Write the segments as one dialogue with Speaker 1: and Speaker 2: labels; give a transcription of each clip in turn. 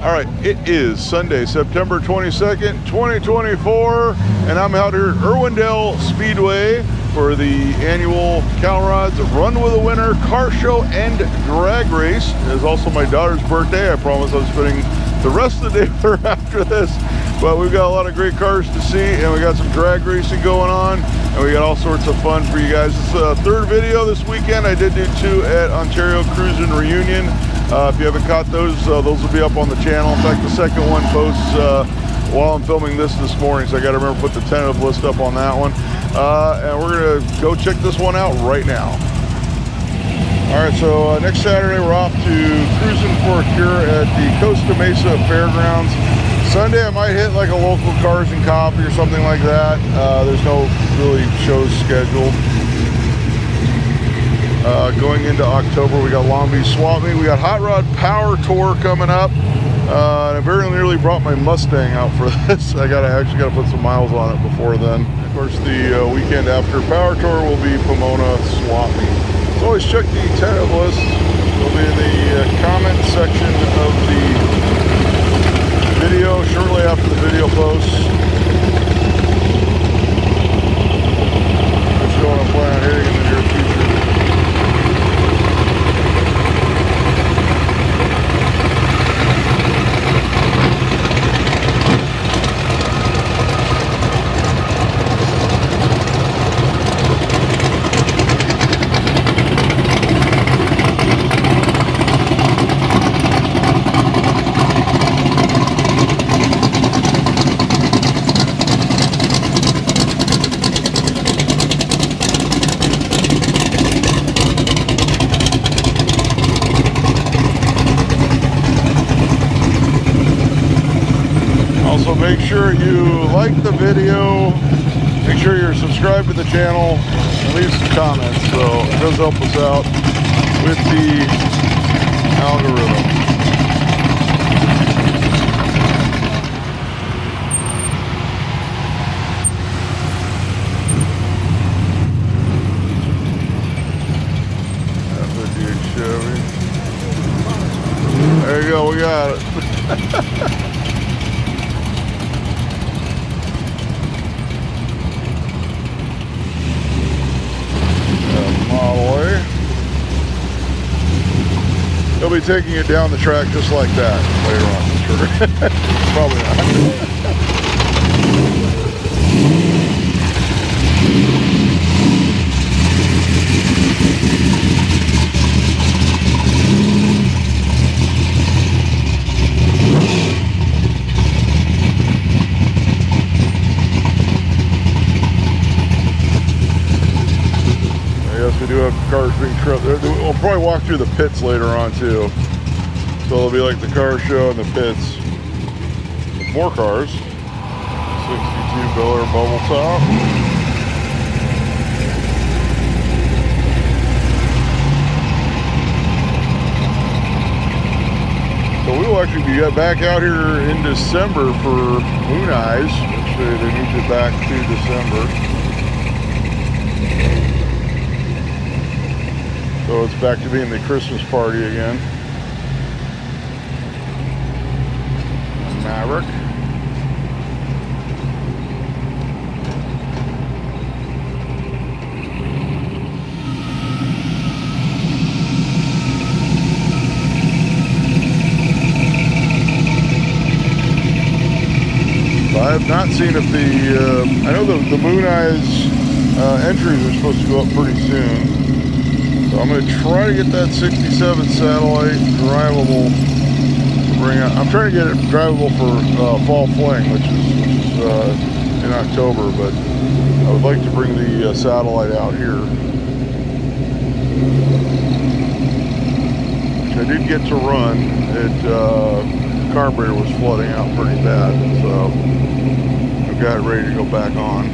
Speaker 1: All right, it is Sunday, September 22nd, 2024, and I'm out here at Irwindale Speedway for the annual Cal Rods Run with a Winner car show and drag race. It's also my daughter's birthday. I promise I'm spending the rest of the day with her after this, but we've got a lot of great cars to see, and we got some drag racing going on, and we got all sorts of fun for you guys. It's the third video this weekend. I did do 2 at Ontario Cruising Reunion. If you haven't caught those will be up on the channel. In fact, the second one posts while I'm filming this morning, so I got to remember to put the tentative list up on that one. And we're going to go check this one out right now. All right, so next Saturday we're off to Cruising for a Cure at the Costa Mesa Fairgrounds. Sunday I might hit like a local Cars and Coffee or something like that. There's no really shows scheduled. Going into October, we got Long Beach Swap Meet. We got Hot Rod Power Tour coming up. And I very nearly brought my Mustang out for this. I actually got to put some miles on it before then. Of course, the weekend after Power Tour will be Pomona Swap Meet. So always check the tentative list. It'll be in the comment section of the video shortly after the video posts. That's what I'm planning on hitting in the near future. Also, make sure you like the video, make sure you're subscribed to the channel, and leave some comments. So it does help us out with the algorithm. Chevy. There you go, we got it. They'll be taking it down the track just like that later on, for sure. Probably not. Yes, we do have cars being trucked. We'll probably walk through the pits later on too. So it'll be like the car show and the pits. With more cars. 62 Bel Air bubble top. So we will actually be back out here in December for Moon Eyes, which they moved it back to December. So it's back to being the Christmas party again. Maverick. I have not seen if I know the Moon Eyes entries are supposed to go up pretty soon. So I'm going to try to get that 67 satellite drivable to bring out. I'm trying to get it drivable for Fall Fling, which is in October, but I would like to bring the satellite out here. Which I did get to run. The carburetor was flooding out pretty bad, so I've got it ready to go back on.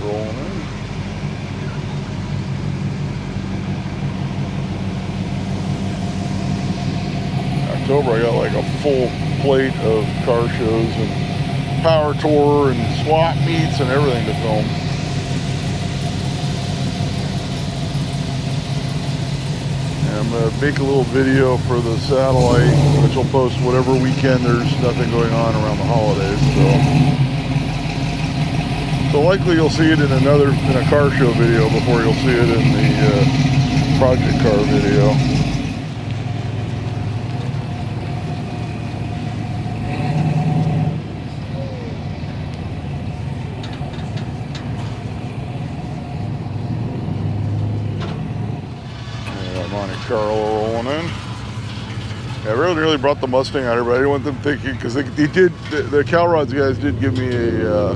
Speaker 1: Rolling in. October I got like a full plate of car shows and power tour and swap meets and everything to film. And I'm going to make a little video for the satellite, which will post whatever weekend there's nothing going on around the holidays. So likely you'll see it in a car show video before you'll see it in the project car video. Monte Carlo rolling in. Yeah, I really brought the Mustang out here, but I didn't want them thinking, because the Cal Rods guys did give me a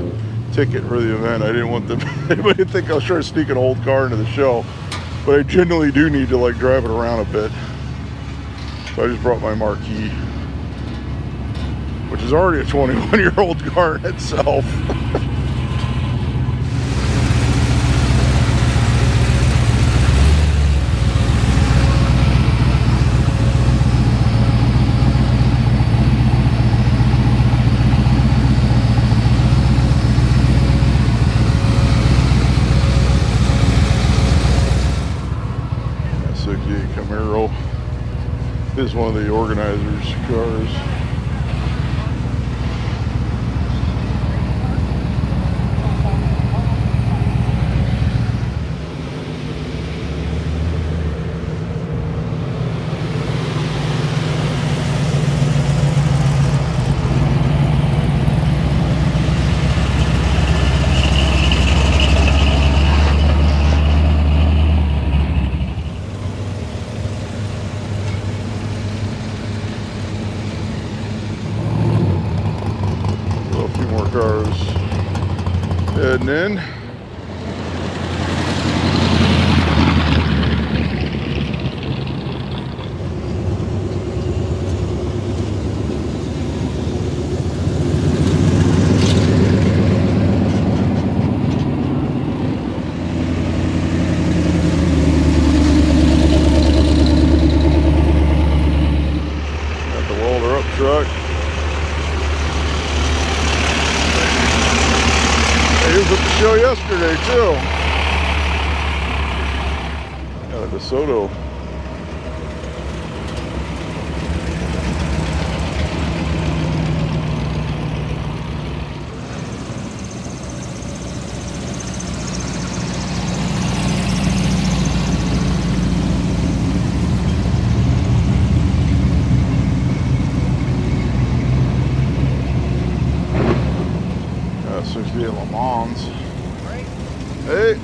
Speaker 1: ticket for the event. I didn't want them anybody to think I was trying to sneak an old car into the show, but I genuinely do need to like drive it around a bit. So I just brought my Marquis, which is already a 21-year-old car in itself. Camaro is one of the organizers' cars. Cars heading in. Got the welder up truck. He was at the show yesterday too. Got a DeSoto. Le Mans. Hey.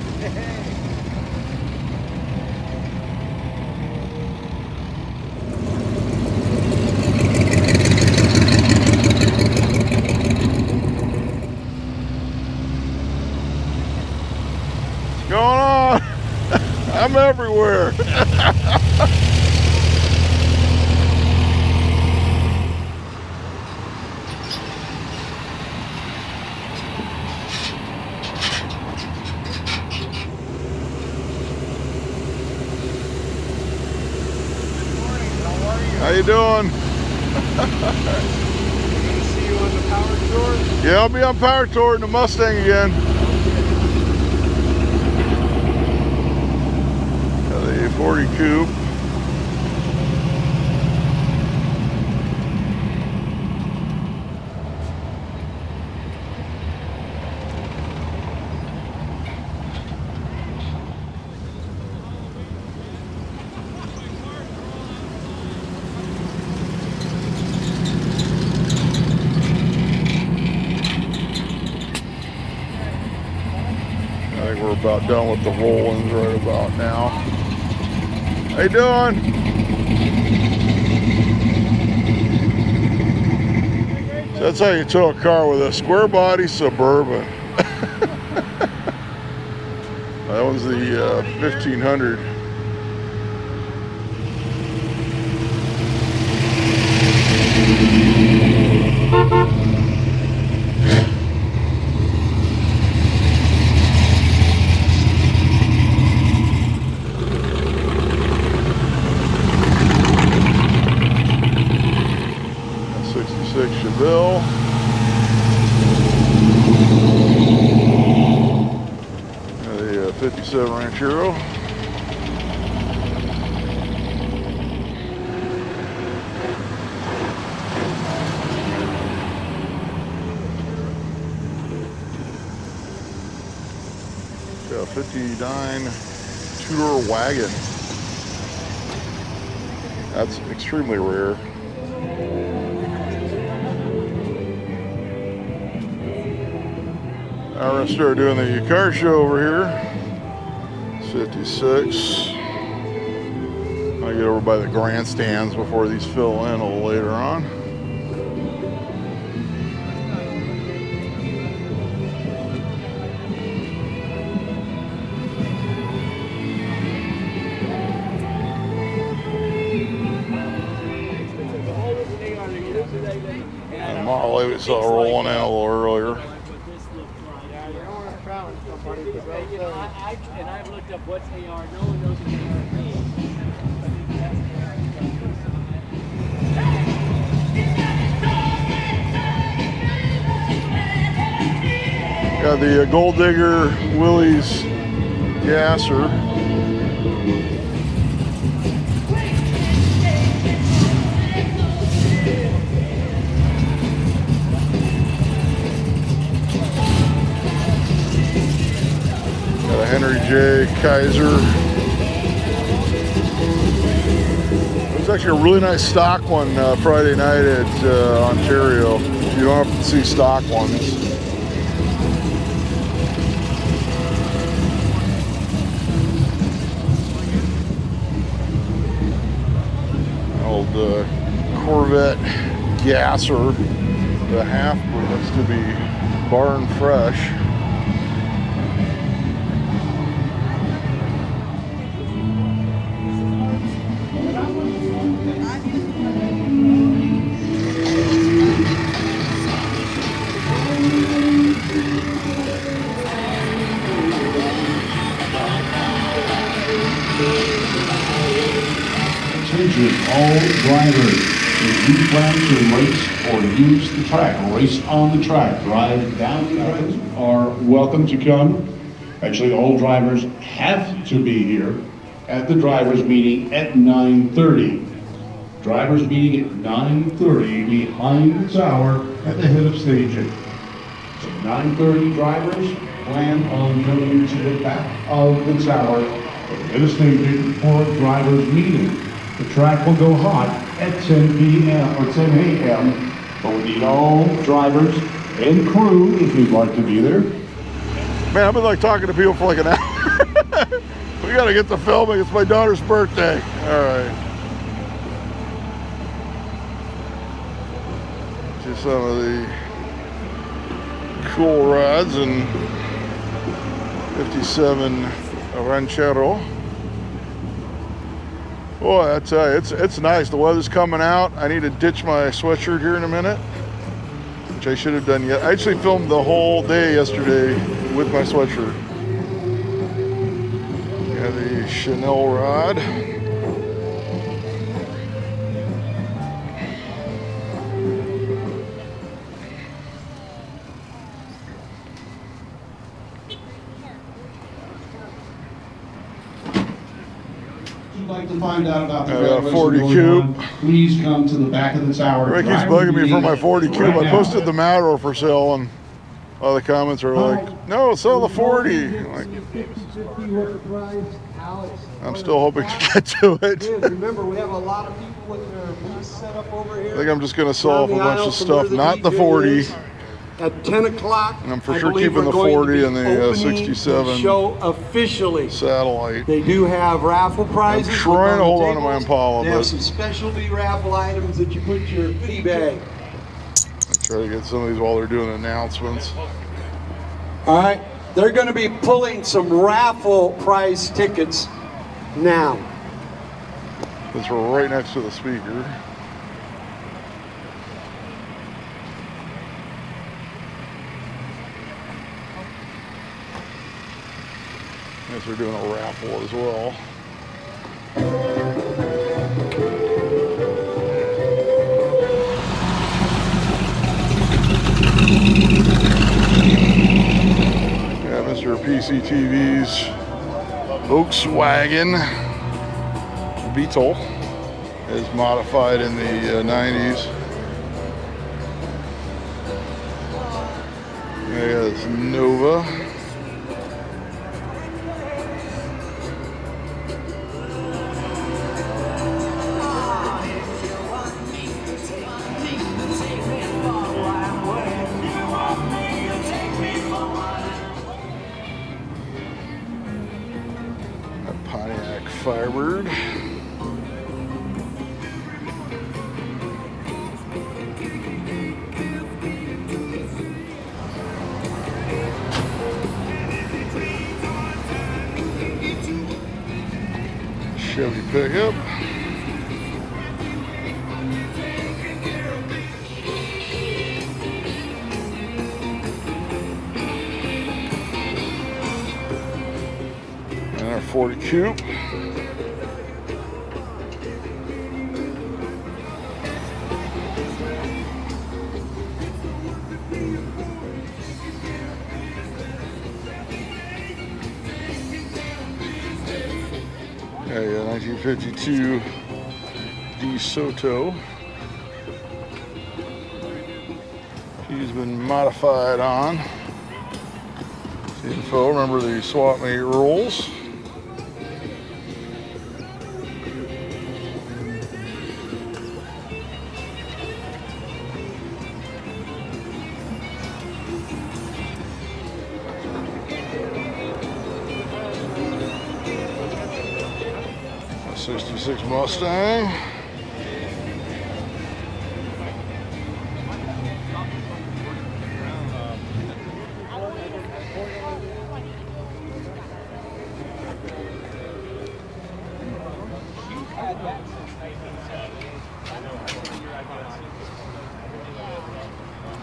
Speaker 1: What's going on? I'm everywhere. How you doing?
Speaker 2: See you on the power tour?
Speaker 1: Yeah, I'll be on power tour in the Mustang again. The 40 coupe. I think we're about done with the roll-ins right about now. How you doing? So that's how you tow a car with a square body Suburban. That one's the 1500. Chevelle. 57 Ranchero. Got a 59 two-door wagon. That's extremely rare. Now we're gonna start doing the car show over here. 56. I get over by the grandstands before these fill in a little later on. And Molly we saw rolling in a little earlier.
Speaker 3: And I've looked up what's AR. No one knows what
Speaker 1: Got the Gold Digger Willie's gasser. Got a Henry J. Kaiser. There's actually a really nice stock one Friday night at Ontario. You don't have to see stock ones. Old Corvette gasser. The half looks to be barn fresh.
Speaker 4: Attention all drivers, if you plan to race or use the track, or race on the track, drive down the track, are welcome to come. Actually, all drivers have to be here at the drivers meeting at 9:30. Drivers meeting at 9:30 behind the tower at the head of staging. So 9:30 drivers plan on coming to the back of the tower at the head of staging for a drivers meeting. The track will go hot at 10 p.m. or 10 a.m. But we need all drivers and crew if you'd like to be there.
Speaker 1: Man, I've been like talking to people for like an hour. We gotta get to filming. It's my daughter's birthday. All right. Just some of the cool rods and 57 Ranchero. Boy, I tell you, it's nice. The weather's coming out. I need to ditch my sweatshirt here in a minute, which I should have done yet. I actually filmed the whole day yesterday with my sweatshirt. Got the Chanel rod.
Speaker 4: If you'd like to find out about the
Speaker 1: I got a
Speaker 4: drag
Speaker 1: 40
Speaker 4: racing
Speaker 1: cube.
Speaker 4: going on, please come to the back of the tower.
Speaker 1: Rick keeps
Speaker 4: Drivers
Speaker 1: bugging me for my
Speaker 4: meeting
Speaker 1: 40 cube.
Speaker 4: right
Speaker 1: I
Speaker 4: now.
Speaker 1: posted the Matador for sale, and all the comments are like, "No, sell the 40." I'm like, I'm still hoping to get to it.
Speaker 2: Remember, we have a lot of people with their booths set up over here.
Speaker 1: I think I'm just gonna sell off a bunch of
Speaker 2: From where
Speaker 1: stuff,
Speaker 2: the
Speaker 1: not the
Speaker 2: DJ
Speaker 1: 40.
Speaker 2: is. At 10 o'clock,
Speaker 1: And I'm for
Speaker 2: I
Speaker 1: sure
Speaker 2: believe
Speaker 1: keeping
Speaker 2: we're
Speaker 1: the
Speaker 2: going to
Speaker 1: 40
Speaker 2: be
Speaker 1: and the
Speaker 2: opening
Speaker 1: 67
Speaker 2: the show officially.
Speaker 1: satellite.
Speaker 2: They do have raffle prizes.
Speaker 1: I'm trying to
Speaker 2: on the
Speaker 1: hold on to my
Speaker 2: tables.
Speaker 1: Impala,
Speaker 2: They have
Speaker 1: but
Speaker 2: some specialty raffle items that you put in your goodie bag.
Speaker 1: I try to get some of these while they're doing announcements.
Speaker 2: All right, they're going to be pulling some raffle prize tickets now.
Speaker 1: Since we're right next to the speaker. Guess they're doing a raffle as well. Yeah, Mr. PCTV's Volkswagen Beetle is modified in the 90s. There's Nova. A Pontiac Firebird. Chevy pickup. And our 40 Coupe. Yeah, 1952 DeSoto. She's been modified on. Info, remember the swap meet rules. A 66 Mustang.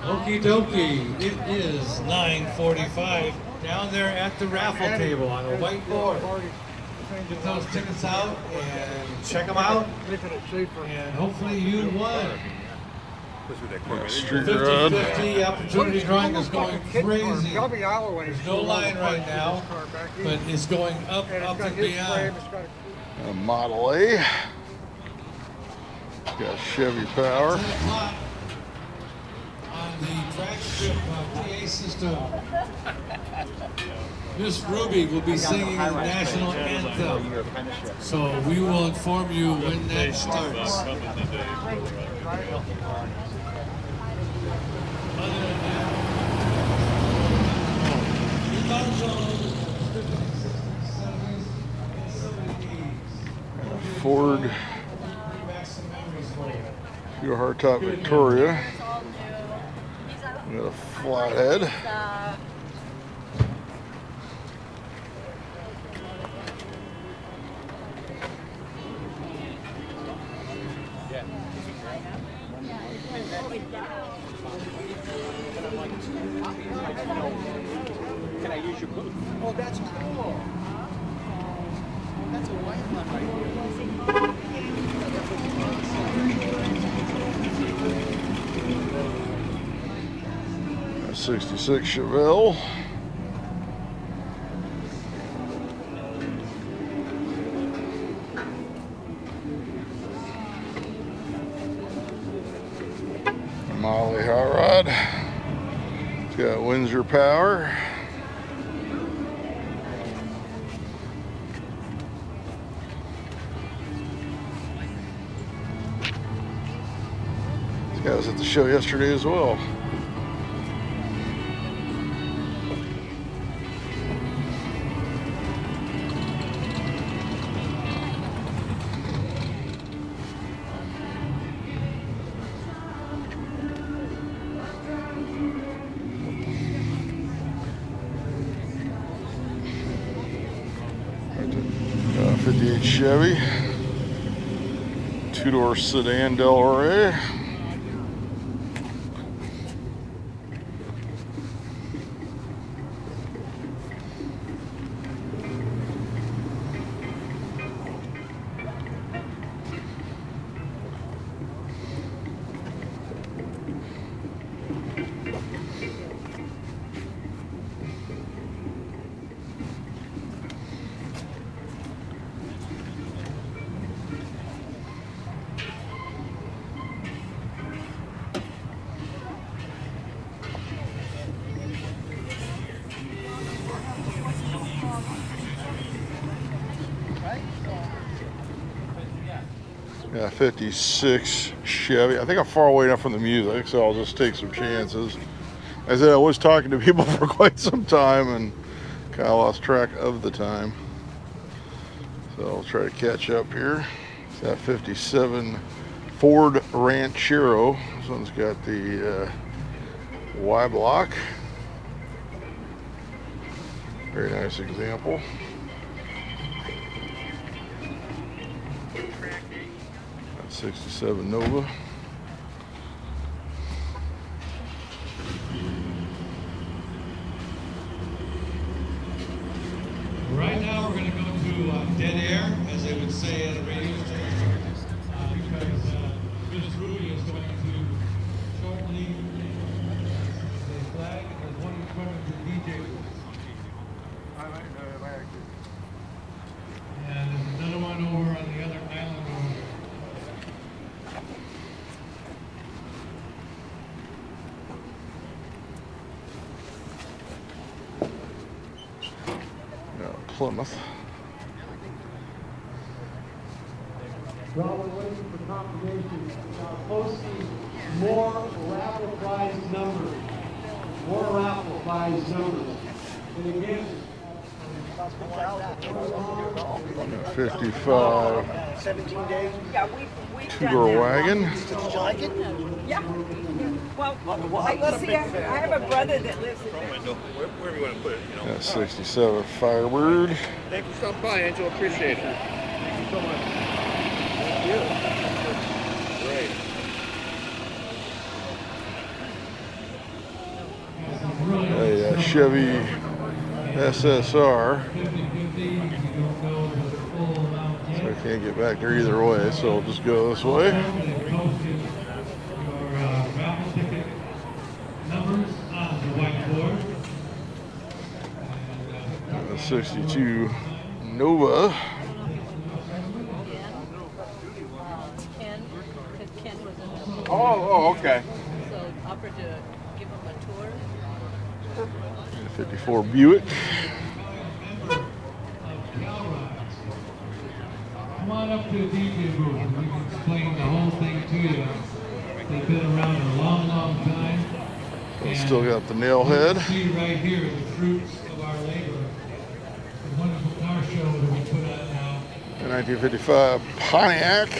Speaker 5: Okie dokie, it is 9:45 down there at the raffle table on a whiteboard. Get those tickets out and check them out, and hopefully you won.
Speaker 1: Street Rod.
Speaker 5: 50-50 opportunity drawing is going crazy. There's no line right now, but it's going up and beyond.
Speaker 1: A Model A. Got Chevy power.
Speaker 5: 10 o'clock on the track strip PA system. Miss Ruby will be singing the national anthem, so we will inform you when that starts. Other than that,
Speaker 1: Ford Your hardtop Victoria. We got a flathead.
Speaker 3: Can I use your boot? Oh, that's cool. That's a white one right here.
Speaker 1: 66 Chevelle. Molly Hot Rod. It's got Windsor power. This guy was at the show yesterday as well. Got a 58 Chevy, two-door sedan Del Rey. Yeah, 56 Chevy. I think I'm far away enough from the music, so I'll just take some chances. As I said, I was talking to people for quite some time and kind of lost track of the time. So I'll try to catch up here. It's that 57 Ford Ranchero. This one's got the Y block. Very nice example. That's 67 Nova.
Speaker 5: Right now we're going to go to dead air, as they would say at a radio station, because Miss Ruby is going to shortly the flag, and there's one in front of the DJ booth. And there's another one over on the other island over there.
Speaker 1: Plymouth.
Speaker 2: While we're waiting for confirmation, posting more raffle prize numbers. More raffle prize numbers. And again,
Speaker 1: 55
Speaker 3: 17 days.
Speaker 6: Yeah, we've
Speaker 1: two-door wagon.
Speaker 3: Did you like it?
Speaker 6: Yeah. Well, I have a brother that lives in there.
Speaker 3: Window, wherever you want to put it, you know.
Speaker 1: Got 67 Firebird.
Speaker 3: Thank you for stopping by, Angel. Appreciate it. Thank you so much. Thank you. Great.
Speaker 1: A Chevy SSR. So I can't get back there either way, so I'll just go this way.
Speaker 5: Raffle ticket numbers on the whiteboard.
Speaker 1: The 62 Nova.
Speaker 7: Ken, because Ken was in the
Speaker 3: Oh, okay.
Speaker 7: so offered to give him a tour.
Speaker 1: 54 Buick.
Speaker 5: Come on up to the DJ booth and we can explain the whole thing to you. They've been around a long, long time. And
Speaker 1: Still got the nail head.
Speaker 5: you see right here the fruits of our labor. The wonderful car show that we put on now.
Speaker 1: The 1955 Pontiac.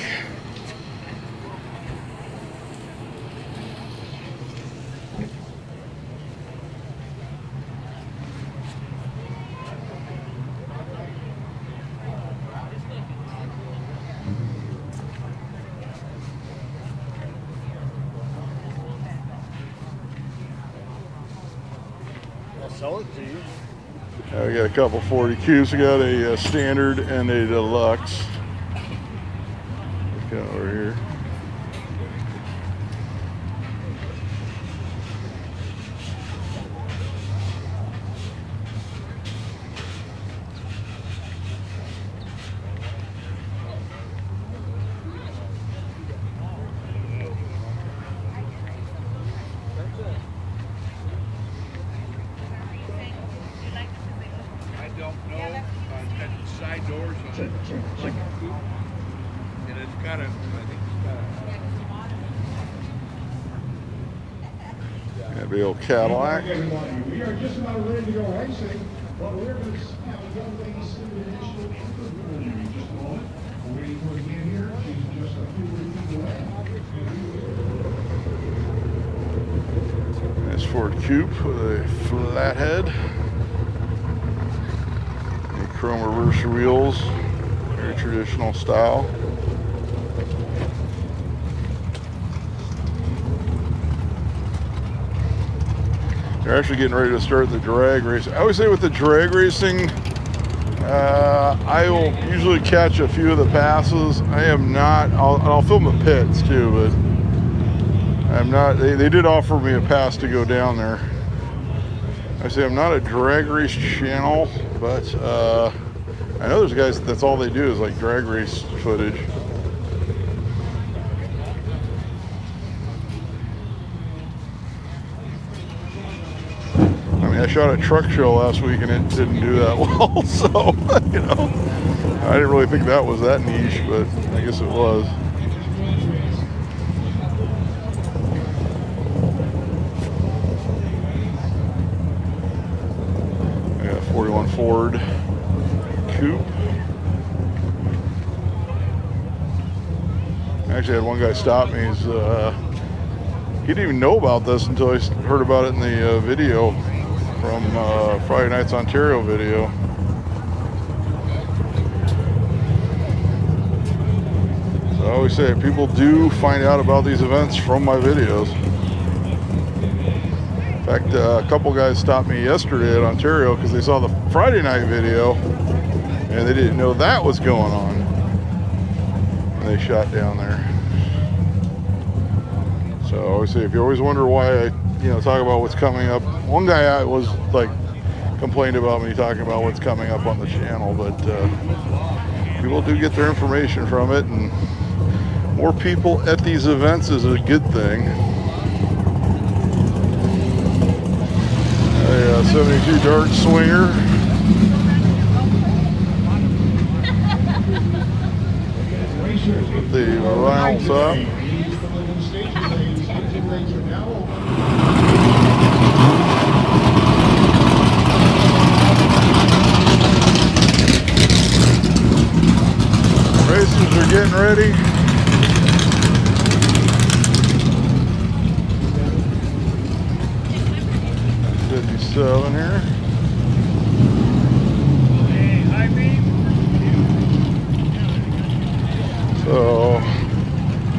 Speaker 3: I'll sell it to you.
Speaker 1: We got a couple 40 cubes. We got a standard and a deluxe. Look out over here.
Speaker 3: I don't know. Got side doors on it, like a coupe. And it's got a, I think it's got a.
Speaker 1: Got a big old Cadillac.
Speaker 4: Everybody, we are just about ready to go racing, but we're going to have a young lady send an initial interview in just a moment. We're waiting for her to get here. She's just a few feet away.
Speaker 1: Nice Ford Coupe with a flathead. Chrome reverse wheels, very traditional style. They're actually getting ready to start the drag race. I always say with the drag racing, I will usually catch a few of the passes. I am not, I'll film the pits too, but I'm not, they did offer me a pass to go down there. I say I'm not a drag race channel, but I know there's guys that's all they do is like drag race footage. I mean, I shot a truck show last week and it didn't do that well, so, you know, I didn't really think that was that niche, but I guess it was. 41 Ford Coupe. Actually, I had one guy stop me. He didn't even know about this until I heard about it in the video from Friday Night's Ontario video. So I always say people do find out about these events from my videos. In fact, a couple guys stopped me yesterday at Ontario because they saw the Friday night video and they didn't know that was going on. And they shot down there. So I always say, if you always wonder why I, talk about what's coming up. One guy was like complained about me talking about what's coming up on the channel, but people do get their information from it, and more people at these events is a good thing. A 72 Dart Swinger. With the vinyl top. Racers are getting ready. '57 here. So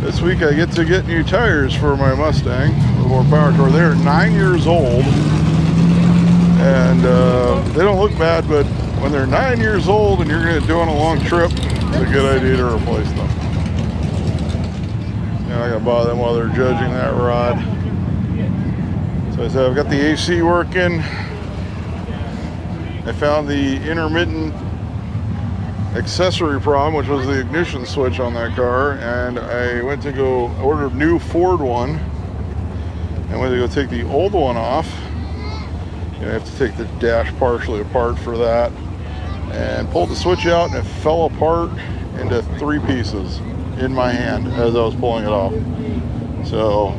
Speaker 1: this week I get to get new tires for my Mustang, the more power tour. They're 9 years old, and they don't look bad, but when they're 9 years old and you're going to do on a long trip, it's a good idea to replace them. You're not going to bother them while they're judging that rod. So I said I've got the AC working. I found the intermittent accessory problem, which was the ignition switch on that car, and I went to go order a new Ford one and went to go take the old one off. You have to take the dash partially apart for that, and pulled the switch out, and it fell apart into 3 pieces in my hand as I was pulling it off. So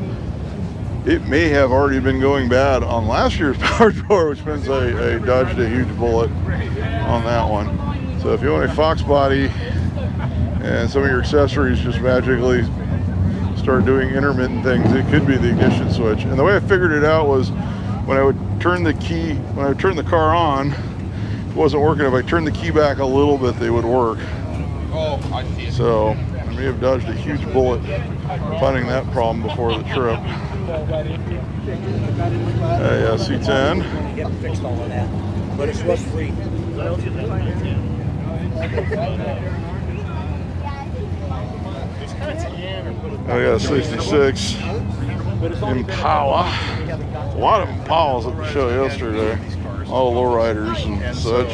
Speaker 1: it may have already been going bad on last year's power tour, which means I dodged a huge bullet on that one. So if you want a Fox body and some of your accessories just magically start doing intermittent things, it could be the ignition switch. And the way I figured it out was when I would turn the key, when I would turn the car on, it wasn't working. If I turned the key back a little bit, they would work. Oh, I see. So I may have dodged a huge bullet finding that problem before the trip. Yeah, C10.
Speaker 8: Get fixed all of that, but it's rust free.
Speaker 1: I got a 66 Impala. A lot of Impalas at the show yesterday. All the lowriders and such.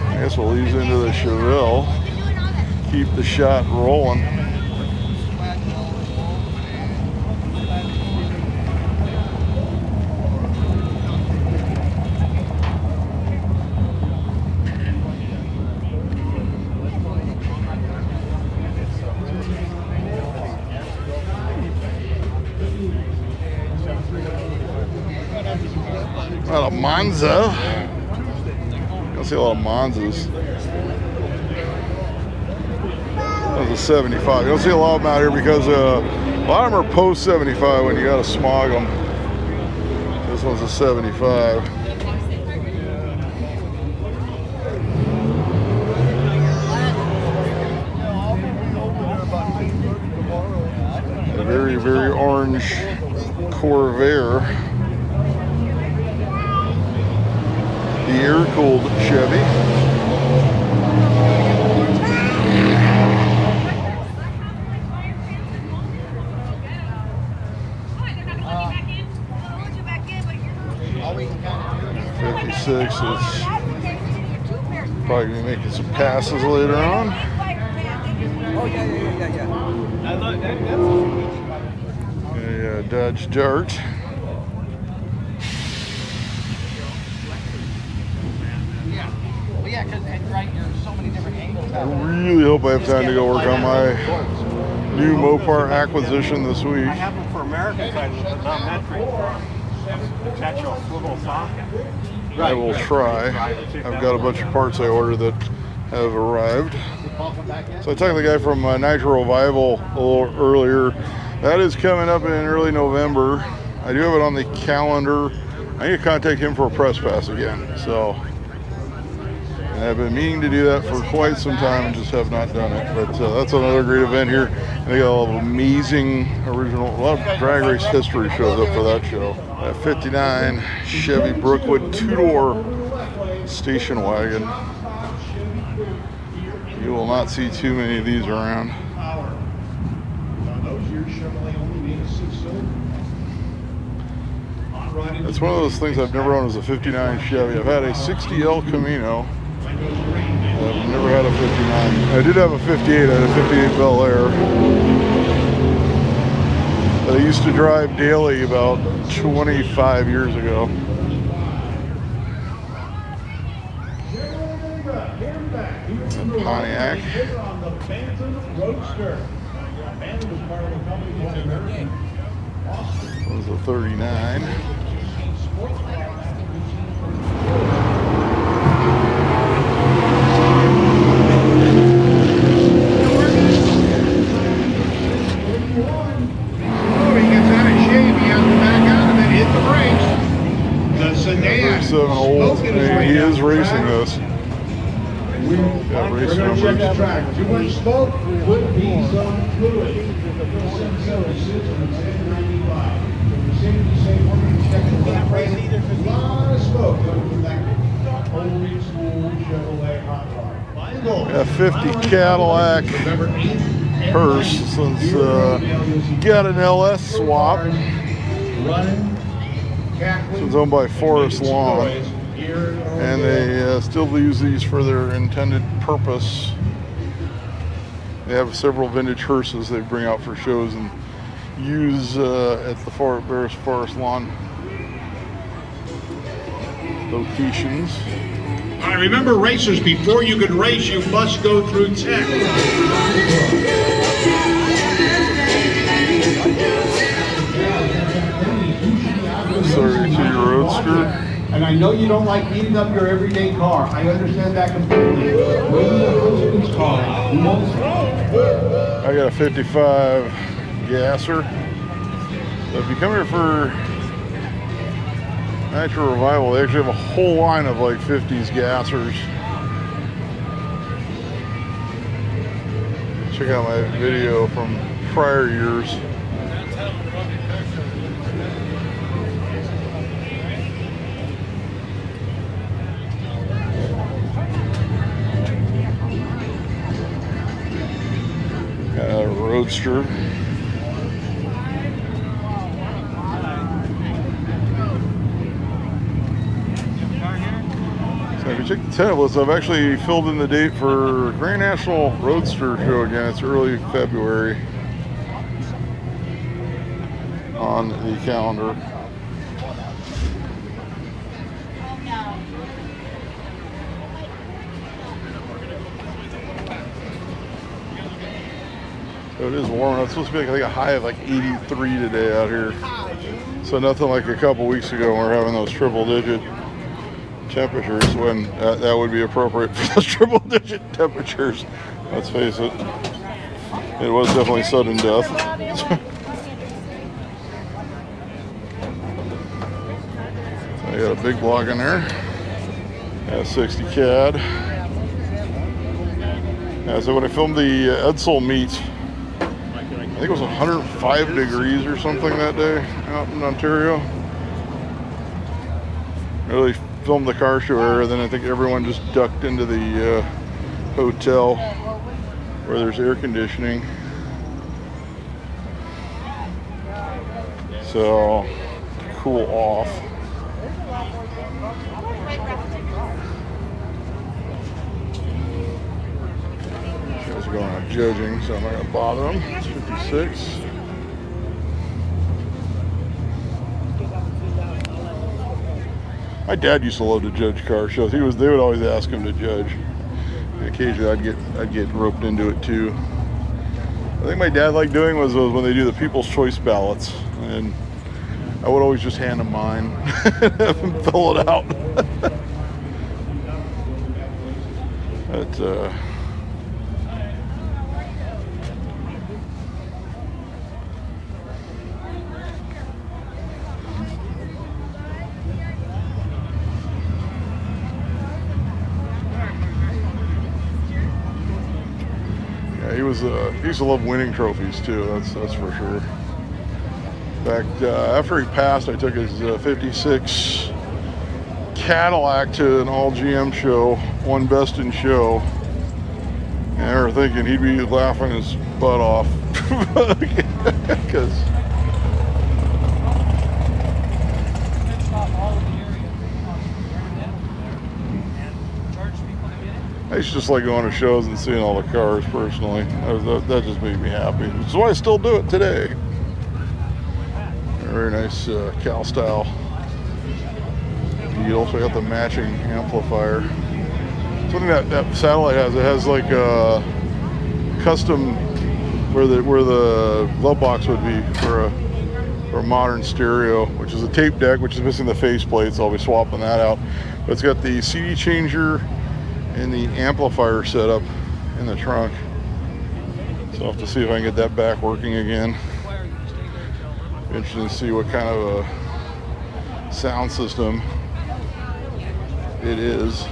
Speaker 1: I guess we'll ease into the Chevelle. Keep the shot rolling. A lot of Monza. You don't see a lot of Monzas. That was a 75. You don't see a lot of them out here because a lot of them are post 75 when you gotta smog them. This one's a 75. A very, very orange Corvair. The air-cooled Chevy. '56 is probably gonna be making some passes later on.
Speaker 8: Oh yeah. I love that.
Speaker 1: A Dodge Dart.
Speaker 8: Yeah, because right, there's so many different angles.
Speaker 1: I really hope I have time to go work on my new Mopar acquisition this week.
Speaker 8: I have them for American side of the non-metric, attach a swivel socket.
Speaker 1: I will try. I've got a bunch of parts I ordered that have arrived. So I talked to the guy from Nitro Revival a little earlier. That is coming up in early November. I do have it on the calendar. I need to contact him for a press pass again. So, and I've been meaning to do that for quite some time and just have not done it. But that's another great event here. And they got a lot of amazing original, a lot of drag race history shows up for that show. That 59 Chevy Brookwood two-door station wagon. You will not see too many of these around. It's one of those things I've never owned as a 59 Chevy. I've had a 60 El Camino. I've never had a 59. I did have a 58. I had a 58 Bel Air that I used to drive daily about 25 years ago. Pontiac. That was a 39. Old. He is racing this. Got race numbers.
Speaker 4: Too much smoke would be some fluid. A lot of smoke coming from that old school Chevrolet hot rod.
Speaker 1: Got 50 Cadillac hearse since got an LS swap. It's owned by Forest Lawn, and they still use these for their intended purpose. They have several vintage hearses they bring out for shows and use at the Forest Lawn locations.
Speaker 4: All right, remember, racers, before you can race, you must go through tech.
Speaker 1: 32 Roadster.
Speaker 2: And I know you don't like beating up your everyday car. I understand that completely.
Speaker 1: I got a 55 gasser. So if you come here for Nitro Revival, they actually have a whole line of like 50s gassers. Check out my video from prior years. Roadster. So if you check the tentative list, I've actually filled in the date for Grand National Roadster Show again. It's early February on the calendar. So it is warm. It's supposed to be like, I think, a high of like 83 today out here. So nothing like a couple weeks ago when we were having those triple-digit temperatures, when that would be appropriate for those triple-digit temperatures. Let's face it. It was definitely sudden death. So I got a big block in there. Got a 60 CAD. Yeah, so when I filmed the Edsel meet, I think it was 105 degrees or something that day out in Ontario. Really filmed the car show area, then I think everyone just ducked into the hotel where there's air conditioning. So, to cool off. Guys are going out judging, so I'm not going to bother them. It's 56. My dad used to love to judge car shows. They would always ask him to judge. And occasionally I'd get roped into it too. I think my dad liked doing was when they do the People's Choice ballots. and I would always just hand them mine and fill it out. But yeah, he used to love winning trophies too. That's for sure. In fact, after he passed, I took his '56 Cadillac to an all GM show, won best in show. And I was thinking he'd be laughing his butt off because I used to just like going to shows and seeing all the cars personally. That just made me happy. Which is why I still do it today. Very nice Cal style Beetle. So I got the matching amplifier. Something that satellite has. It has like a custom where the glove box would be for a modern stereo, which is a tape deck, which is missing the faceplate. So I'll be swapping that out. But it's got the CD changer and the amplifier set up in the trunk. So I'll have to see if I can get that back working again. Interesting to see what kind of a sound system it is.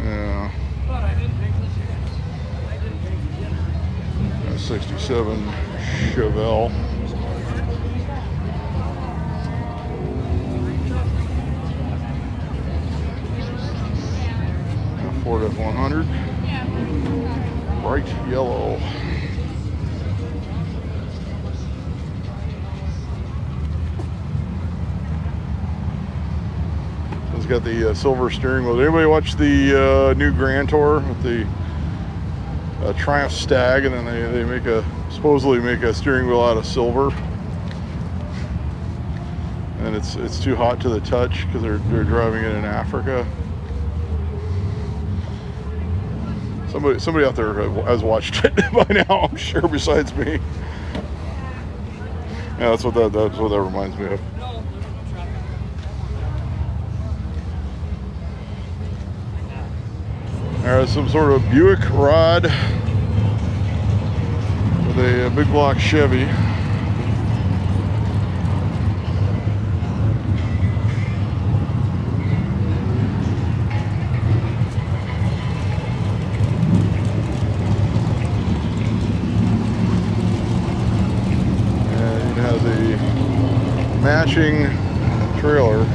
Speaker 1: Yeah. 67 Chevelle. Ford F-100, bright yellow. It's got the silver steering wheel. Did anybody watch the new Grand Tour with the Triumph Stag, and then they supposedly make a steering wheel out of silver, and it's too hot to the touch because they're driving it in Africa. Somebody out there has watched it by now, I'm sure, besides me. Yeah, that's what that reminds me of. There's some sort of Buick rod with a big block Chevy. Matching trailer,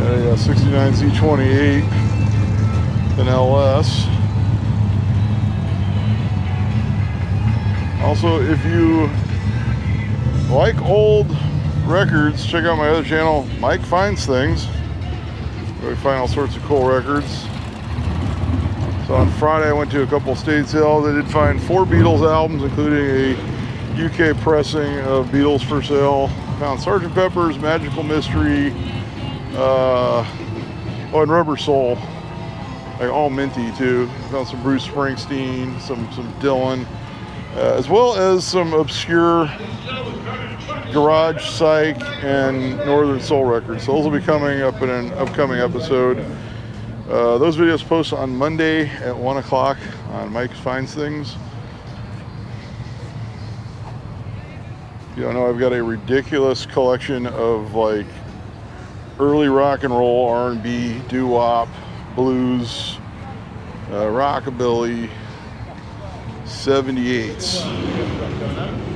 Speaker 1: a 69 Z28, an LS. Also, if you like old records, check out my other channel, Mike Finds Things, where we find all sorts of cool records. So on Friday I went to a couple state sales. I did find 4 Beatles albums, including a UK pressing of Beatles for Sale. Found Sgt. Pepper's, Magical Mystery, and Rubber Soul, like all minty too. Found some Bruce Springsteen, some Dylan, as well as some obscure garage psych and Northern Soul records. So those will be coming up in an upcoming episode. Those videos post on Monday at 1 o'clock on Mike Finds Things. You don't know, I've got a ridiculous collection of like early rock and roll, R&B, doo-wop, blues, rockabilly, 78s.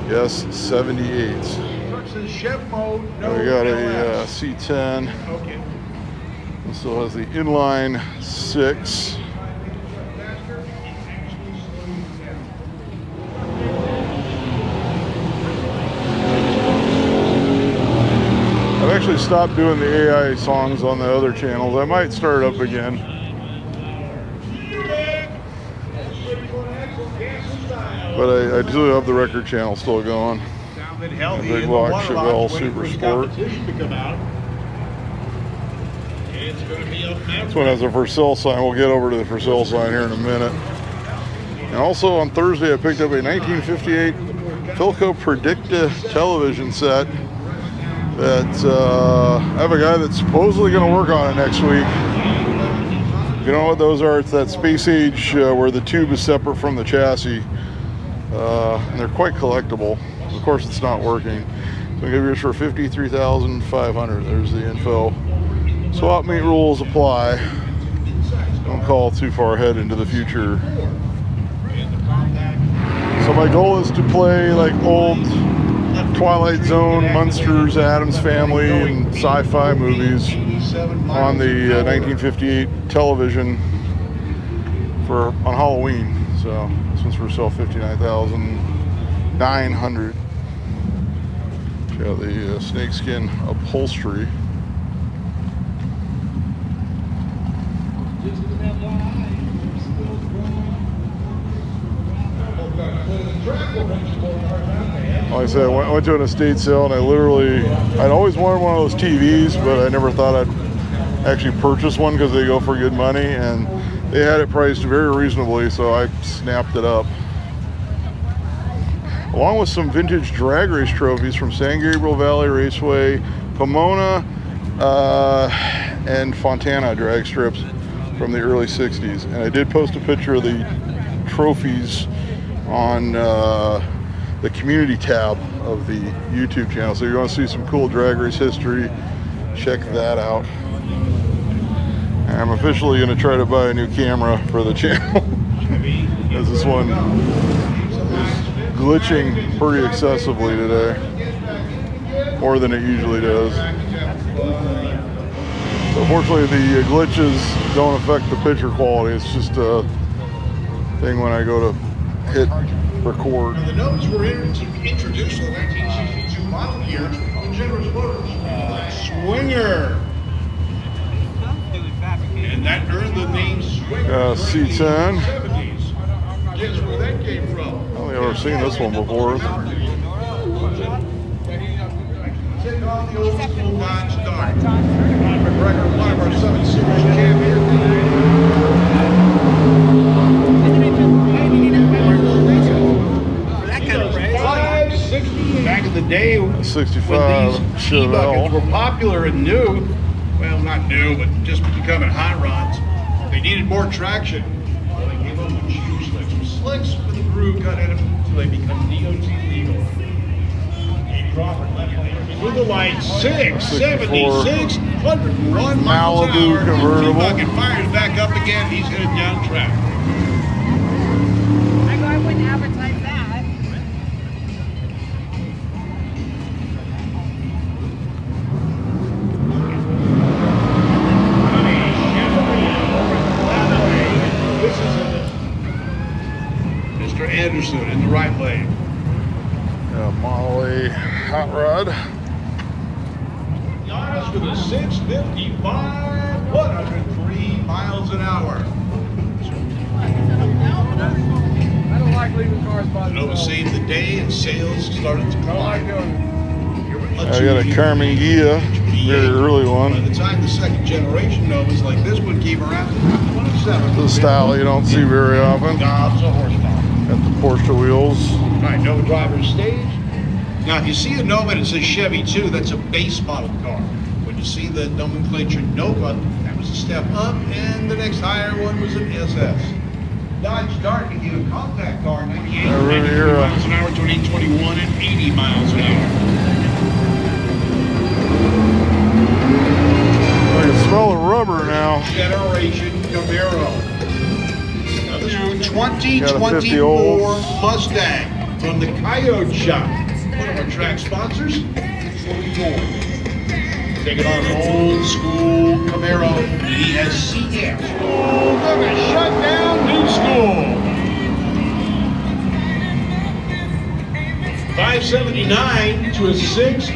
Speaker 1: Yes, 78s. We got a C10. This still has the inline 6. I've actually stopped doing the AI songs on the other channels. I might start up again. But I do have the record channel still going. Big block Chevelle Super Sport. This one has a for sale sign. We'll get over to the for sale sign here in a minute. And also on Thursday, I picked up a 1958 Philco Predicta television set that I have a guy that's supposedly going to work on it next week. You know what those are? It's that space age where the tube is separate from the chassis. And they're quite collectible. Of course, it's not working. So I'm going to give yours for $53,500. There's the info. Swap meet rules apply. Don't call too far ahead into the future. So my goal is to play like old Twilight Zone, Munsters, Addams Family, and sci-fi movies on the 1958 television on Halloween. So this one's for sale $59,900. Got the snakeskin upholstery. Like I said, I went to an estate sale and I'd always wanted one of those TVs, but I never thought I'd actually purchase one because they go for good money, and they had it priced very reasonably, so I snapped it up. Along with some vintage drag race trophies from San Gabriel Valley Raceway, Pomona, and Fontana drag strips from the early 60s. And I did post a picture of the trophies on the community tab of the YouTube channel. So if you want to see some cool drag race history, check that out. And I'm officially going to try to buy a new camera for the channel, as this one is glitching pretty excessively today, more than it usually does. So fortunately, the glitches don't affect the picture quality. It's just a thing when I go to hit record.
Speaker 4: The notes were introduced in the 1962 model year from Generous Motors. Swinger. And that earned the name Swinger.
Speaker 1: C10.
Speaker 4: Guess where that came from?
Speaker 1: I don't think I've ever seen this one before.
Speaker 4: Take off the old school Dodge Dart. Ron McGregor, one of our 7 Series champions. Back in the day,
Speaker 1: 65
Speaker 4: when these
Speaker 1: Chevelle
Speaker 4: were popular and new, well, not new, but just becoming hot rods, they needed more traction. Well, they came up with shoe slicks. Slicks with a groove cut in them until they become DOT legal. Dave Crawford left with the light 676, 101 miles an
Speaker 1: Malibu
Speaker 4: hour.
Speaker 1: convertible.
Speaker 4: Bucket fires back up again. He's headed down track.
Speaker 6: I wouldn't advertise that.
Speaker 4: This is Mr. Anderson in the right lane.
Speaker 1: Model A hot rod.
Speaker 4: Giannis with a 655, 103 miles an hour.
Speaker 3: I don't like leaving cars by
Speaker 4: Nova saved the day and sales started to climb.
Speaker 1: I got a Carmen Gia, very early
Speaker 4: By
Speaker 1: one.
Speaker 4: the time the second generation Novas like this one came around, 27.
Speaker 1: The style you don't see very often.
Speaker 4: Gobs of horsepower.
Speaker 1: Got the Porsche wheels.
Speaker 4: All right, Nova driver's stage. Now, if you see a Nova that says Chevy 2, that's a base model car. When you see the nomenclature Nova, that was a step up, and the next higher one was an SS. Dodge Dart became a compact car, 98 miles an hour, 2021, and 80 miles an hour.
Speaker 1: I can smell the rubber now.
Speaker 4: Generation Camaro. Now this is a 2024 Mustang from the Coyote Shop. One of our track sponsors, 44. Taking on an old school Camaro ESCF. Gonna shut down new school. 579 to a 6.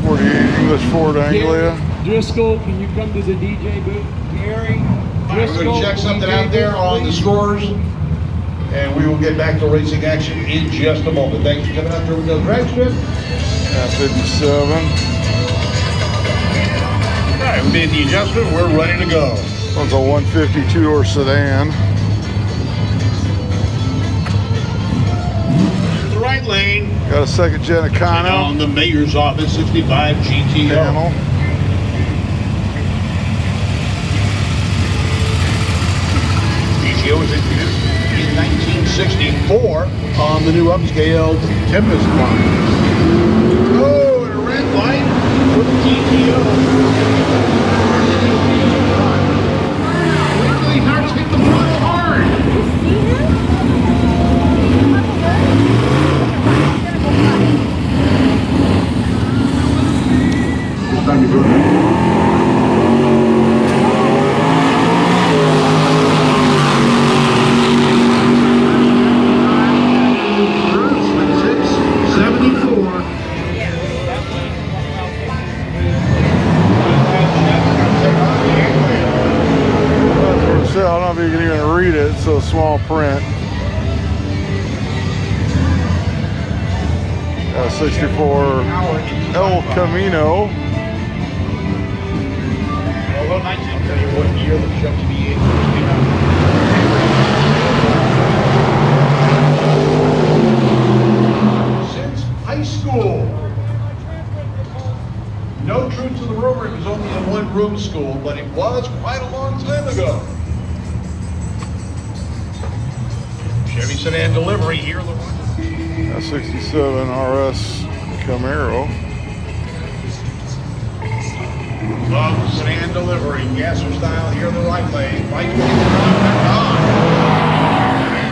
Speaker 1: 48 English Ford Anglia.
Speaker 3: Driscoll, can you come to the DJ booth? Gary,
Speaker 4: We're going to check something out there on the scores. And we will get back to racing action in just a moment. Thanks for coming out to Irwindale Drag Strip.
Speaker 1: 57.
Speaker 4: All right, we made the adjustment. We're ready to go.
Speaker 1: That's a 150 two-door sedan.
Speaker 4: To the right lane.
Speaker 1: Got a second gen
Speaker 4: On
Speaker 1: Econo
Speaker 4: the Mayor's Office 65 GTO.
Speaker 1: panel.
Speaker 4: GTO was introduced in 1964 on the new upscaled Tempest line. Oh, and a red light for the GTO. Quickly, Hearts hit the front hard. It's time to go.
Speaker 1: I don't know if you can even read it, it's so small print. 64 El Camino.
Speaker 4: Well, I can tell you what year the Chevy V8 came out. Since high school. No truth to the rumor, it was only a one-room school, but it was quite a long time ago. Chevy sedan delivery here.
Speaker 1: 67 RS Camaro.
Speaker 4: Love sedan delivery, gasser style here in the right lane. Right lane, I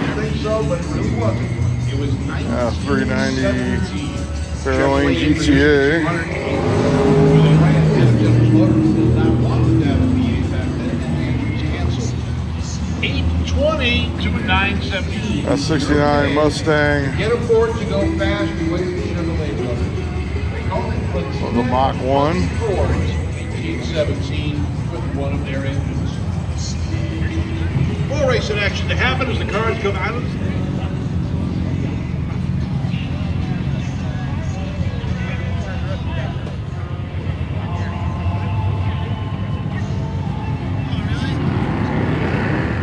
Speaker 4: didn't think so, but it really wasn't. It was
Speaker 1: 390 Fairlane GTA.
Speaker 4: 820 to 970.
Speaker 1: That's 69 Mustang.
Speaker 4: Get aboard to go fast. You wait for Chevrolet brothers. They call it
Speaker 1: The Mach 1.
Speaker 4: 1817 with one of their engines. More racing action to happen as the cars come out of the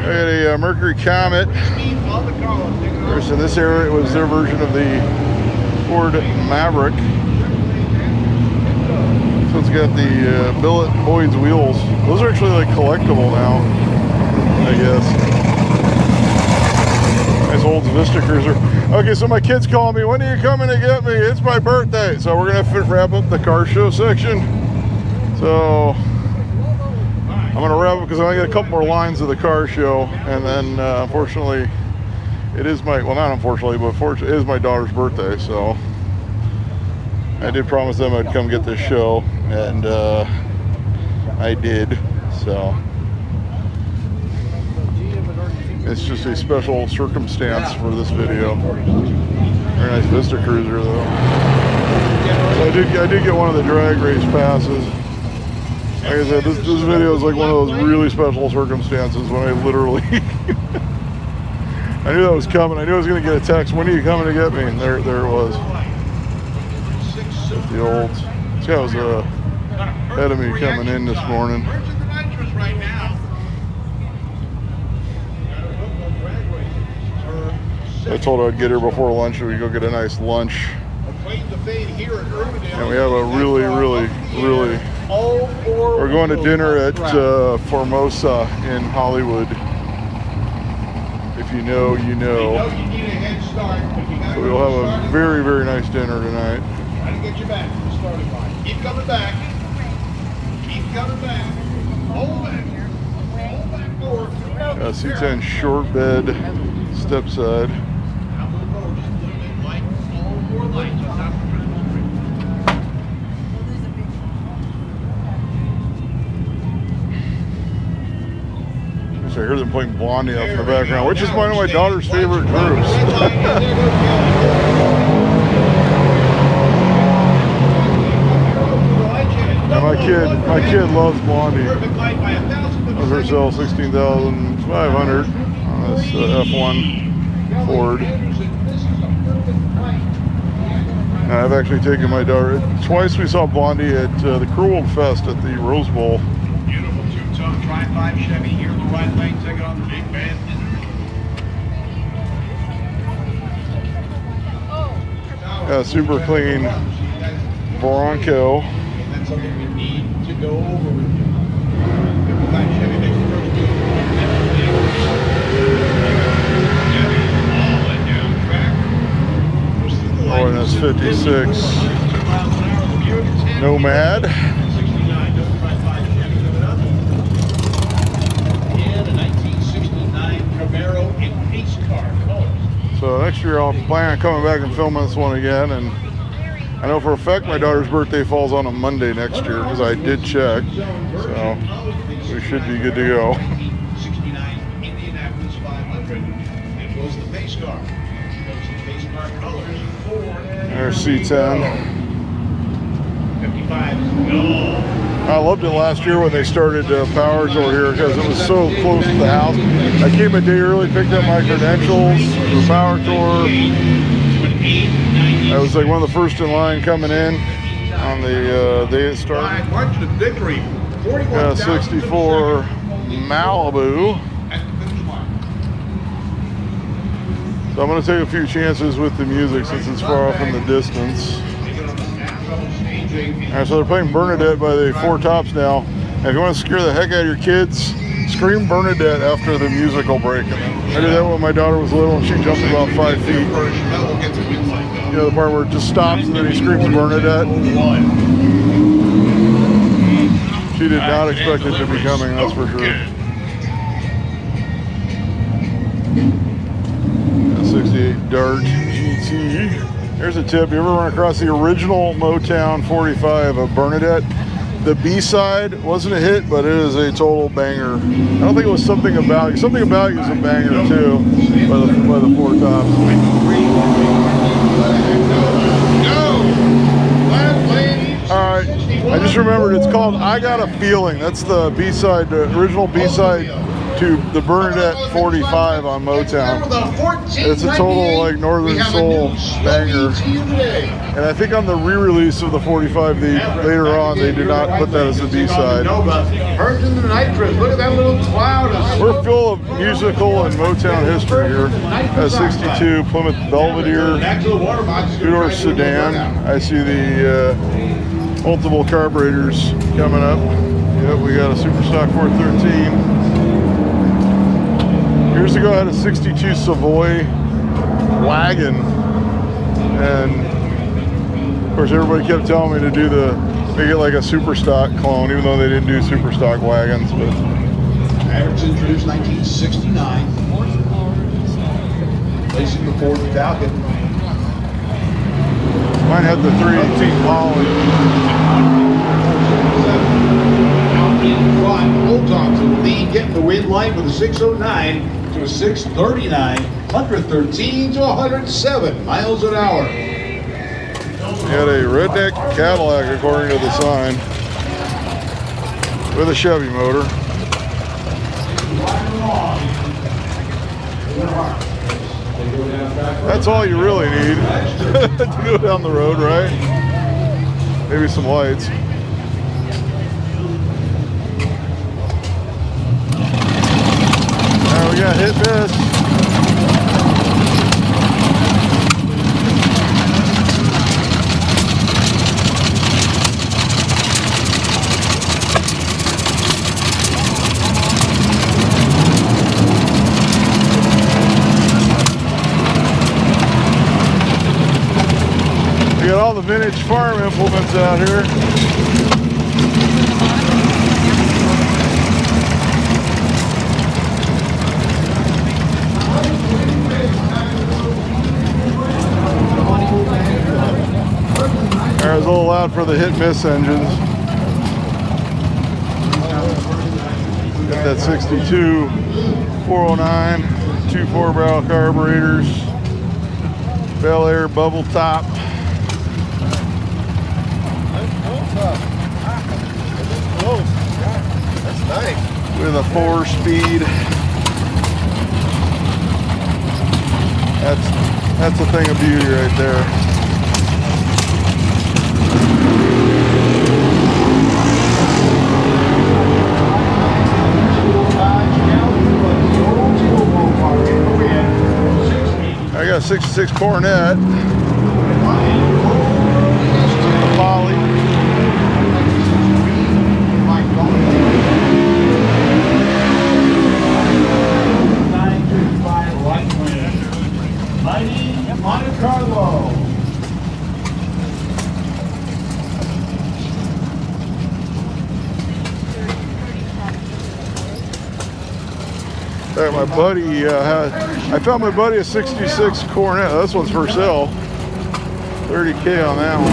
Speaker 1: I got a Mercury Comet. There's in this area, it was their version of the Ford Maverick. So it's got the billet Boyd's wheels. Those are actually like collectible now, I guess. Nice old Vista Cruiser. Okay, so my kid's calling me. When are you coming to get me? It's my birthday. So we're gonna wrap up the car show section. So I'm gonna wrap up because I only got a couple more lines of the car show, and then unfortunately, it is my, well, not unfortunately, but fortunately, it is my daughter's birthday. So I did promise them I'd come get this show, and I did. So it's just a special circumstance for this video. Very nice Vista Cruiser though. So I did get one of the drag race passes. Like I said, this video is like one of those really special circumstances when I literally I knew that was coming. I knew I was going to get a text. When are you coming to get me? And there it was. The old. This guy was ahead of me coming in this morning. I told her I'd get her before lunch and we go get a nice lunch. And we have a really we're going to dinner at Formosa in Hollywood. If you know, you know. So we'll have a very nice dinner tonight.
Speaker 4: Trying to get you back to the starting line. Keep coming back. Keep coming back. Hold back. Hold back forward.
Speaker 1: C10 short bed, step side.
Speaker 4: Now move over just a little bit. Light. All four lights on top of Christmas tree.
Speaker 1: So I heard them playing Blondie up in the background, which is one of my daughter's favorite groups. My kid loves Blondie. Those are sell 16,500 on this F1. Ford. Now, I've actually taken my daughter. Twice we saw Blondie at the Cruel Fest at the Rose Bowl.
Speaker 3: Beautiful two-ton Tri-5 Chevy here in the right lane. Take it on the big man.
Speaker 1: Yeah, super clean Bronco.
Speaker 3: That's something we need to go over with you. 55 Chevy makes the first move. Chevy all the way down track.
Speaker 1: Oh, and that's 56 Nomad.
Speaker 3: 69, just Tri-5 Chevy coming up. And a 1969 Camaro in pace car colors.
Speaker 1: So next year I'll plan on coming back and filming this one again, and I know for a fact my daughter's birthday falls on a Monday next year because I did check, so we should be good to go.
Speaker 3: 69 Indianapolis 500. It was the pace car. Those the pace car colors.
Speaker 1: There's C10.
Speaker 3: 55. No.
Speaker 1: I loved it last year when they started Powers over here because it was so close to the house. I came a day early, picked up my credentials for Power Tour. I was like one of the first in line coming in on the day it started.
Speaker 3: March to victory.
Speaker 1: 64 Malibu. So I'm going to take a few chances with the music since it's far off in the distance. Alright, so they're playing Bernadette by the Four Tops now. And if you want to scare the heck out of your kids, scream Bernadette after the musical break. I did that when my daughter was little and she jumped about 5 feet. You know, the part where it just stops and then he screams Bernadette. She did not expect it to be coming, that's for sure. 68 Dart GT. Here's a tip. You ever run across the original Motown 45 of Bernadette? The B-side wasn't a hit, but it is a total banger. I don't think it was Something About You. Something About You is a banger too, by the Four Tops. All right, I just remembered it's called I Got a Feeling. That's the B-side, the original B-side to the Bernadette 45 on Motown. It's a total like Northern Soul banger. And I think on the re-release of the 45, later on, they did not put that as the B-side.
Speaker 3: Virgin the nitrous. Look at that little cloud.
Speaker 1: We're full of musical and Motown history here. 62 Plymouth Belvedere, two-door sedan. I see the multiple carburetors coming up. Yep, we got a Superstock 413. Years ago, I had a 62 Savoy wagon, and of course, everybody kept telling me to make it like a Superstock clone, even though they didn't do Superstock wagons. But
Speaker 3: Average introduced 1969. Placing the Ford Falcon.
Speaker 1: Mine had the 318 Holly.
Speaker 3: Hold on to the lead, getting the win light with a 609 to a 639, 113 to 107 miles an hour.
Speaker 1: He had a redneck Cadillac, according to the sign, with a Chevy motor. That's all you really need to go down the road, right? Maybe some lights. All right, we got hit miss. We got all the vintage farm implements out here. It was a little loud for the hit-miss engines. Got that 62 409, two 4-barrel carburetors, Bel Air bubble top.
Speaker 3: That's nice.
Speaker 1: With a 4-speed. That's a thing of beauty right there. I got a 66 Coronet. The Poly.
Speaker 4: Monte Carlo.
Speaker 1: My buddy, I found my buddy a 66 Coronet. This one's for sale. 30K on that one.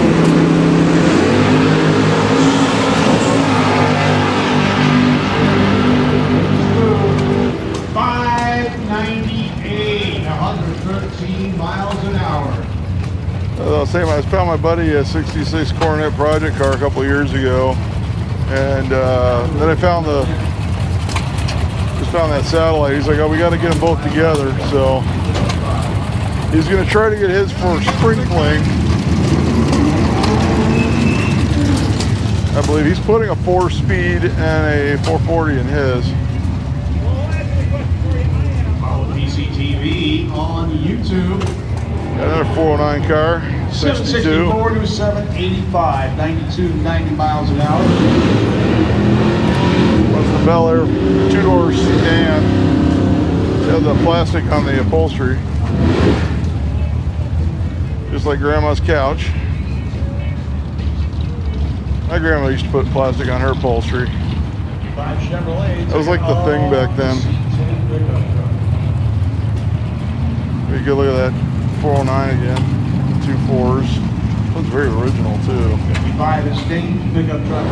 Speaker 4: $598, 113 miles an hour.
Speaker 1: As I was saying, I found my buddy a 66 Coronet project car a couple years ago, and then I found that satellite. He's like, oh, we got to get them both together. So he's going to try to get his for sprinkling. I believe he's putting a 4-speed and a 440 in his.
Speaker 4: Follow PCTV on YouTube.
Speaker 1: Got another 409 car, 62.
Speaker 4: 764 to 785, 92 to 90 miles an hour.
Speaker 1: What's the Bel Air 2-door sedan? It has the plastic on the upholstery, just like Grandma's couch. My grandma used to put plastic on her upholstery. That was like the thing back then. Pretty good. Look at that 409 again, 2 4s. Looks very original too.
Speaker 4: 55 Estate pickup truck.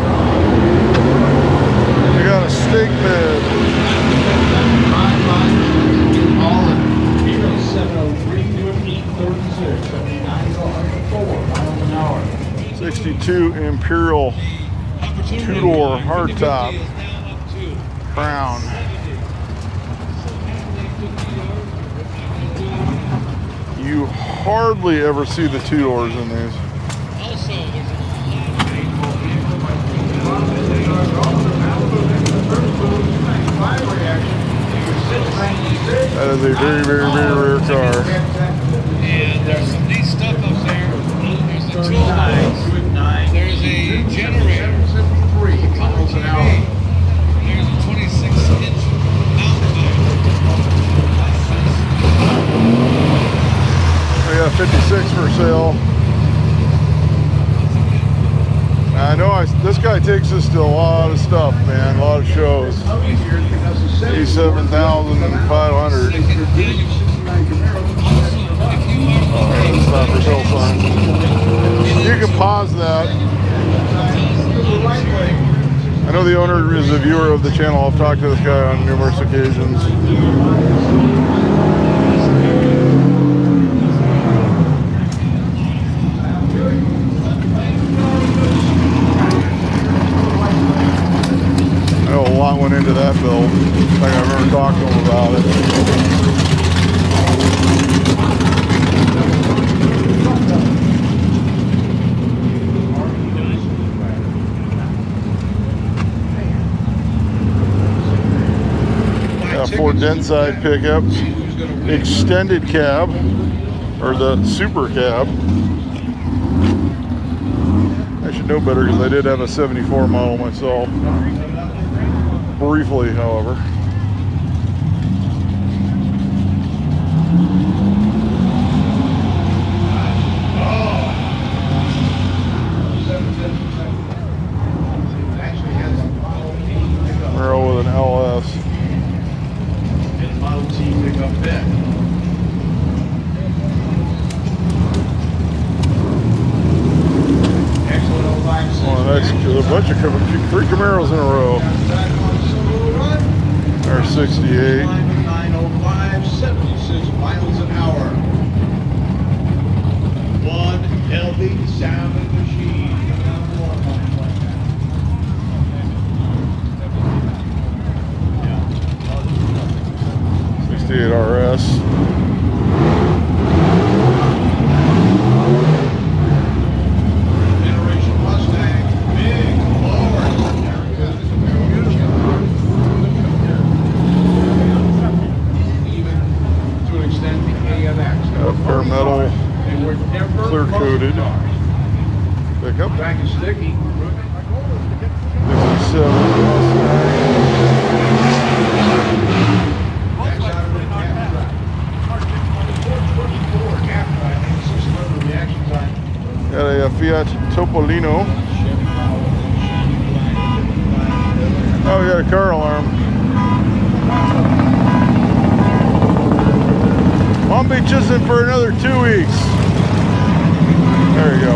Speaker 1: We got a steak bed.
Speaker 4: 703 to 836, 79 to 104 miles an hour.
Speaker 1: 62 Imperial 2-door hardtop Crown. You hardly ever see the 2-doors in these. That is a very, very, very rare car.
Speaker 5: And there's some neat stuff up there. There's the tool box. There's a generator. There's a 26-inch mountain bike.
Speaker 1: We got 56 for sale. I know this guy takes us to a lot of stuff, man. A lot of shows. 87,500. Oh, it's not for sale sign. You can pause that. I know the owner is a viewer of the channel. I've talked to this guy on numerous occasions. I know a lot went into that build. I remember talking to him about it. Ford Denside pickup, extended cab, or the super cab. I should know better because I did have a 74 model myself. Briefly, however. Camaro with an LS. There's a bunch of 3 Camaros in a row. Our 68.
Speaker 4: 905, 76 miles an hour. One healthy sound machine.
Speaker 1: 68 RS. pickup.
Speaker 3: Track is sticky.
Speaker 1: 57 Got a Fiat Topolino. Oh, we got a car alarm. Long Beach isn't for another 2 weeks. There you go.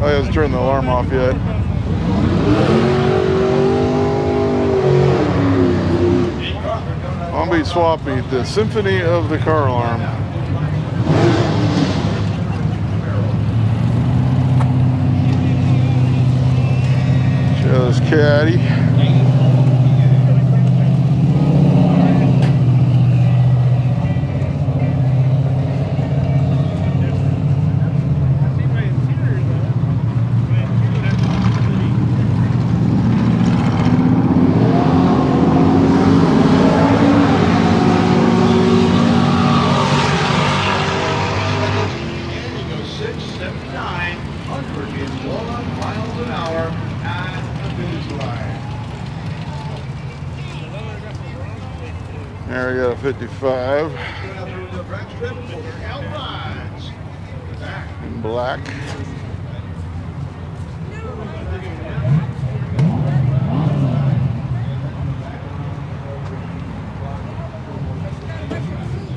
Speaker 1: Oh, he hasn't turned the alarm off yet. Long Beach Swap Meet, the symphony of the car alarm. Show this caddy. There we got a 55 in black.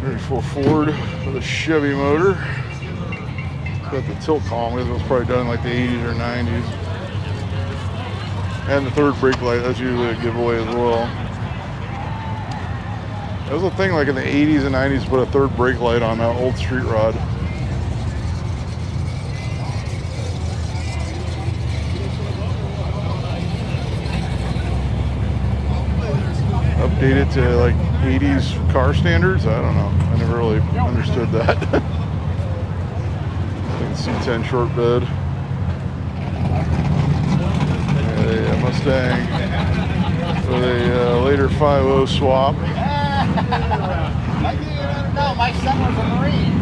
Speaker 1: '34 Ford with a Chevy motor. Got the tilt column because it was probably done in like the 80s or 90s. And the third brake light, that's usually a giveaway as well. That was a thing like in the 80s and 90s, put a third brake light on that old street rod. Update it to like 80s car standards? I don't know. I never really understood that. I think C10 short bed. A Mustang with a later 5.0 swap.
Speaker 8: No, my son was a Marine.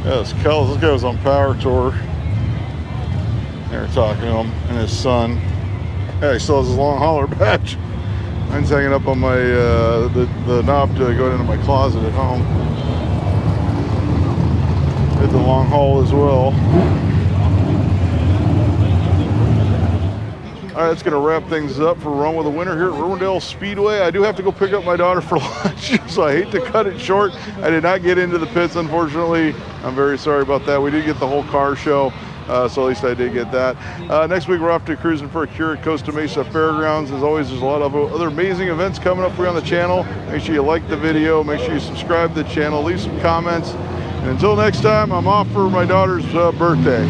Speaker 1: Yes, Kells, this guy was on Power Tour. They were talking to him and his son. Yeah, he still has his long hauler badge. Mine's hanging up on my the knob to go into my closet at home. Did the long haul as well. All right, that's going to wrap things up for Run with the Winner here at Irwindale Speedway. I do have to go pick up my daughter for lunch, so I hate to cut it short. I did not get into the pits, unfortunately. I'm very sorry about that. We did get the whole car show, so at least I did get that. Next week, we're off to Cruising for a Cure at Costa Mesa Fairgrounds. As always, there's a lot of other amazing events coming up for you on the channel. Make sure you like the video. Make sure you subscribe to the channel. Leave some comments. And until next time, I'm off for my daughter's birthday.